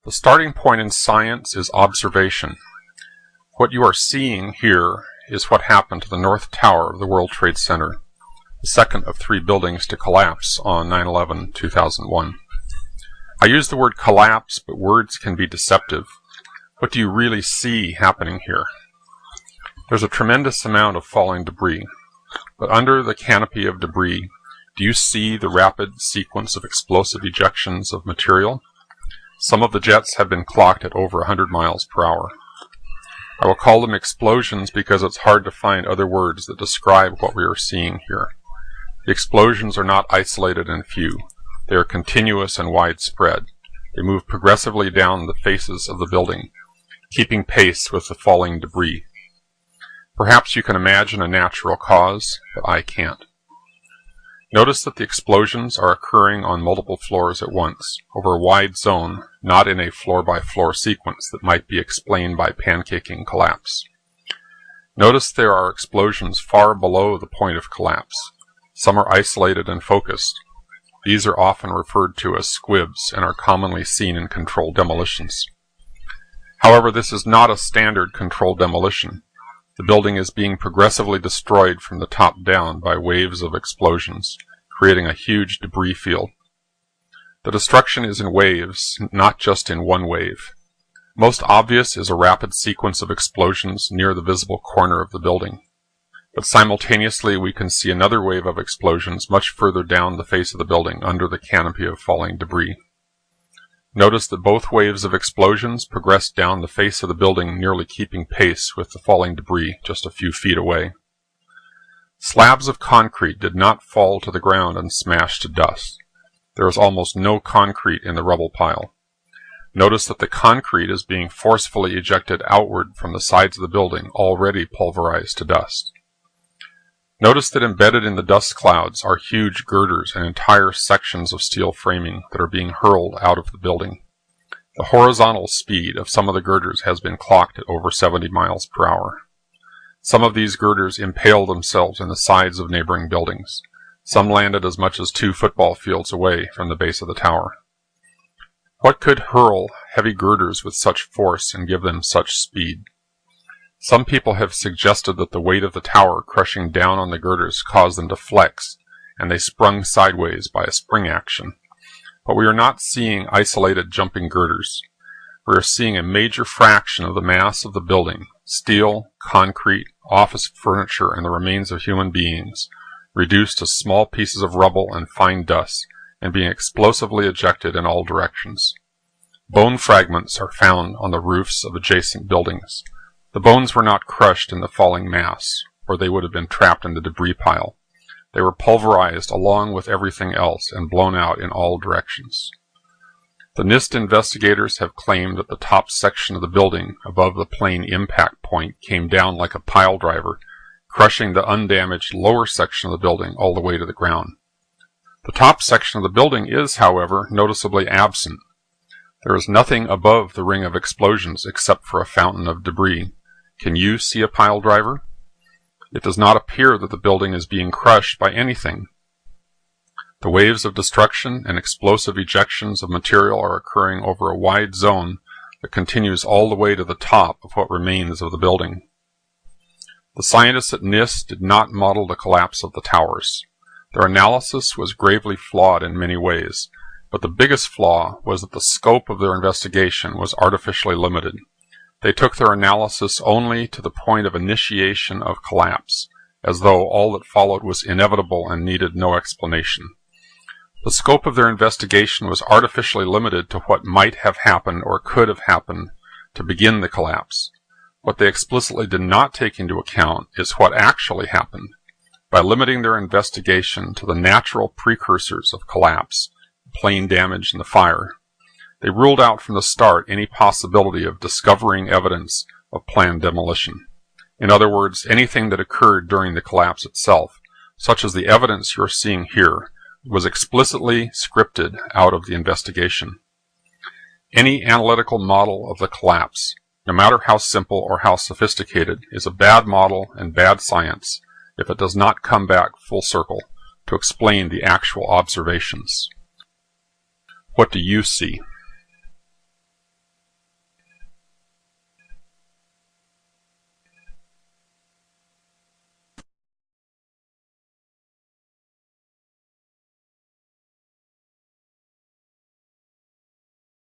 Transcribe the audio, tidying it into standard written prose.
The starting point in science is observation. What you are seeing here is what happened to the North Tower of the World Trade Center, the second of 3 buildings to collapse on 9/11/2001. I use the word collapse, but words can be deceptive. What do you really see happening here? There's a tremendous amount of falling debris, but under the canopy of debris, do you see the rapid sequence of explosive ejections of material? Some of the jets have been clocked at over 100 miles per hour. I will call them explosions because it's hard to find other words that describe what we are seeing here. The explosions are not isolated and few. They are continuous and widespread. They move progressively down the faces of the building, keeping pace with the falling debris. Perhaps you can imagine a natural cause, but I can't. Notice that the explosions are occurring on multiple floors at once, over a wide zone, not in a floor-by-floor sequence that might be explained by pancaking collapse. Notice there are explosions far below the point of collapse. Some are isolated and focused. These are often referred to as squibs and are commonly seen in controlled demolitions. However, this is not a standard controlled demolition. The building is being progressively destroyed from the top down by waves of explosions, creating a huge debris field. The destruction is in waves, not just in one wave. Most obvious is a rapid sequence of explosions near the visible corner of the building. But simultaneously we can see another wave of explosions much further down the face of the building under the canopy of falling debris. Notice that both waves of explosions progress down the face of the building, nearly keeping pace with the falling debris just a few feet away. Slabs of concrete did not fall to the ground and smash to dust. There is almost no concrete in the rubble pile. Notice that the concrete is being forcefully ejected outward from the sides of the building, already pulverized to dust. Notice that embedded in the dust clouds are huge girders and entire sections of steel framing that are being hurled out of the building. The horizontal speed of some of the girders has been clocked at over 70 miles per hour. Some of these girders impale themselves in the sides of neighboring buildings. Some landed as much as 2 football fields away from the base of the tower. What could hurl heavy girders with such force and give them such speed? Some people have suggested that the weight of the tower crushing down on the girders caused them to flex, and they sprung sideways by a spring action. But we are not seeing isolated jumping girders. We are seeing a major fraction of the mass of the building, steel, concrete, office furniture, and the remains of human beings, reduced to small pieces of rubble and fine dust, and being explosively ejected in all directions. Bone fragments are found on the roofs of adjacent buildings. The bones were not crushed in the falling mass, or they would have been trapped in the debris pile. They were pulverized along with everything else and blown out in all directions. The NIST investigators have claimed that the top section of the building above the plane impact point came down like a pile driver, crushing the undamaged lower section of the building all the way to the ground. The top section of the building is, however, noticeably absent. There is nothing above the ring of explosions except for a fountain of debris. Can you see a pile driver? It does not appear that the building is being crushed by anything. The waves of destruction and explosive ejections of material are occurring over a wide zone that continues all the way to the top of what remains of the building. The scientists at NIST did not model the collapse of the towers. Their analysis was gravely flawed in many ways, but the biggest flaw was that the scope of their investigation was artificially limited. They took their analysis only to the point of initiation of collapse, as though all that followed was inevitable and needed no explanation. The scope of their investigation was artificially limited to what might have happened or could have happened to begin the collapse. What they explicitly did not take into account is what actually happened. By limiting their investigation to the natural precursors of collapse, plane damage and the fire, they ruled out from the start any possibility of discovering evidence of planned demolition. In other words, anything that occurred during the collapse itself, such as the evidence you're seeing here, was explicitly scripted out of the investigation. Any analytical model of the collapse, no matter how simple or how sophisticated, is a bad model and bad science if it does not come back full circle to explain the actual observations. What do you see?